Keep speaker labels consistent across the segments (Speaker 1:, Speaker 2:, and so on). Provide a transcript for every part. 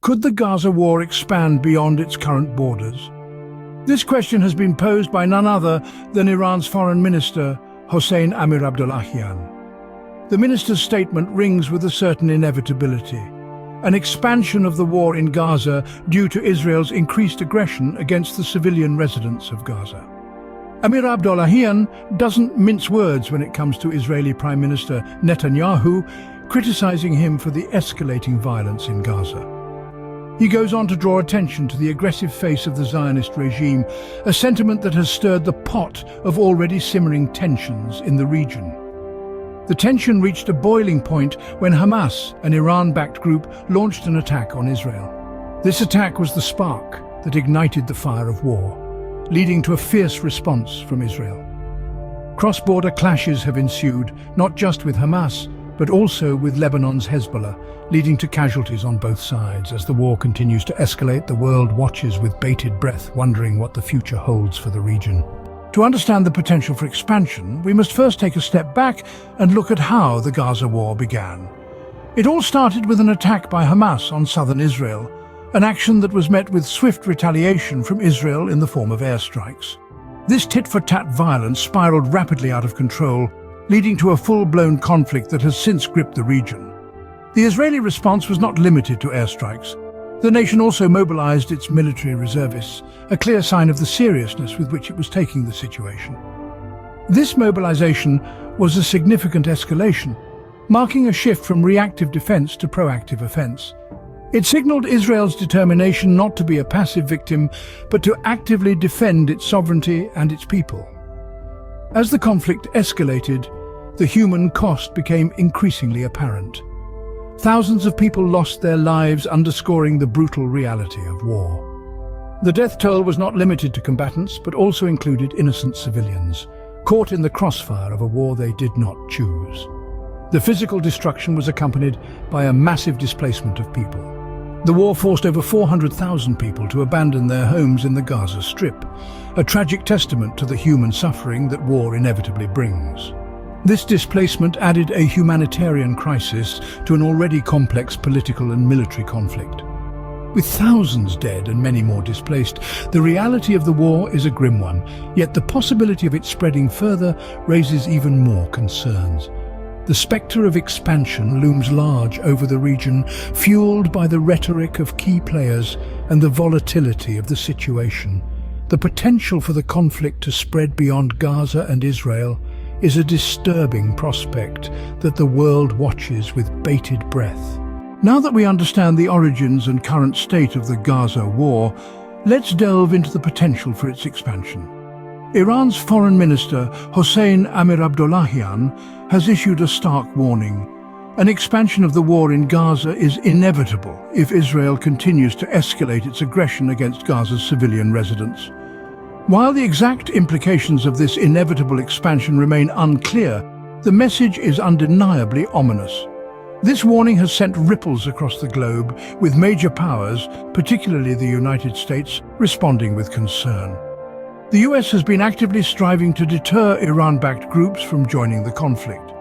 Speaker 1: Could the Gaza war expand beyond its current borders? This question has been posed by none other than Iran's Foreign Minister, Hossein Amir-Abdollahian. The minister's statement rings with a certain inevitability, an expansion of the war in Gaza due to Israel's increased aggression against the civilian residents of Gaza. Amir Abdollahian doesn't mince words when it comes to Israeli Prime Minister Netanyahu, criticizing him for the escalating violence in Gaza. He goes on to draw attention to the aggressive face of the Zionist regime, a sentiment that has stirred the pot of already simmering tensions in the region. The tension reached a boiling point when Hamas, an Iran-backed group, launched an attack on Israel. This attack was the spark that ignited the fire of war, leading to a fierce response from Israel. Cross-border clashes have ensued, not just with Hamas, but also with Lebanon's Hezbollah, leading to casualties on both sides. As the war continues to escalate, the world watches with bated breath, wondering what the future holds for the region. To understand the potential for expansion, we must first take a step back and look at how the Gaza war began. It all started with an attack by Hamas on southern Israel, an action that was met with swift retaliation from Israel in the form of airstrikes. This tit-for-tat violence spiraled rapidly out of control, leading to a full-blown conflict that has since gripped the region. The Israeli response was not limited to airstrikes. The nation also mobilized its military reservists, a clear sign of the seriousness with which it was taking the situation. This mobilization was a significant escalation, marking a shift from reactive defense to proactive offense. It signaled Israel's determination not to be a passive victim, but to actively defend its sovereignty and its people. As the conflict escalated, the human cost became increasingly apparent. Thousands of people lost their lives, underscoring the brutal reality of war. The death toll was not limited to combatants, but also included innocent civilians, caught in the crossfire of a war they did not choose. The physical destruction was accompanied by a massive displacement of people. The war forced over 400,000 people to abandon their homes in the Gaza Strip, a tragic testament to the human suffering that war inevitably brings. This displacement added a humanitarian crisis to an already complex political and military conflict. With thousands dead and many more displaced, the reality of the war is a grim one, yet the possibility of it spreading further raises even more concerns. The spectre of expansion looms large over the region, fueled by the rhetoric of key players and the volatility of the situation. The potential for the conflict to spread beyond Gaza and Israel is a disturbing prospect that the world watches with bated breath. Now that we understand the origins and current state of the Gaza war, let's delve into the potential for its expansion. Iran's Foreign Minister Hossein Amir-Abdollahian has issued a stark warning. An expansion of the war in Gaza is inevitable if Israel continues to escalate its aggression against Gaza's civilian residents. While the exact implications of this inevitable expansion remain unclear, the message is undeniably ominous. This warning has sent ripples across the globe, with major powers, particularly the United States, responding with concern. The US has been actively striving to deter Iran-backed groups from joining the conflict.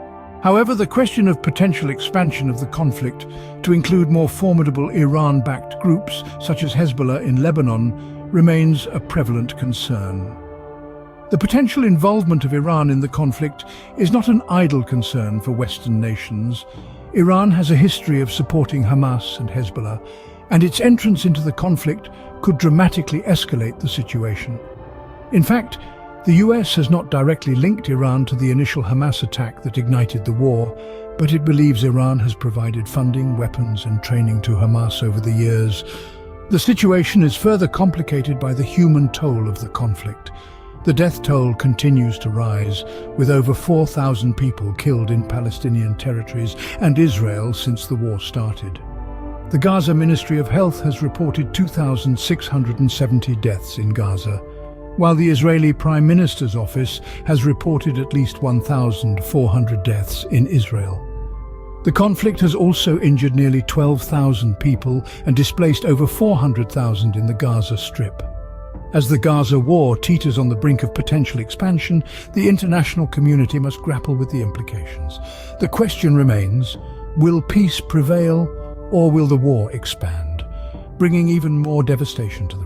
Speaker 1: However, the question of potential expansion of the conflict to include more formidable Iran-backed groups, such as Hezbollah in Lebanon, remains a prevalent concern. The potential involvement of Iran in the conflict is not an idle concern for Western nations. Iran has a history of supporting Hamas and Hezbollah, and its entrance into the conflict could dramatically escalate the situation. In fact, the US has not directly linked Iran to the initial Hamas attack that ignited the war, but it believes Iran has provided funding, weapons, and training to Hamas over the years. The situation is further complicated by the human toll of the conflict. The death toll continues to rise, with over 4,000 people killed in Palestinian territories and Israel since the war started. The Gaza Ministry of Health has reported 2,670 deaths in Gaza, while the Israeli Prime Minister's office has reported at least 1,400 deaths in Israel. The conflict has also injured nearly 12,000 people and displaced over 400,000 in the Gaza Strip. As the Gaza war teeters on the brink of potential expansion, the international community must grapple with the implications. The question remains, will peace prevail or will the war expand? bringing even more devastation to the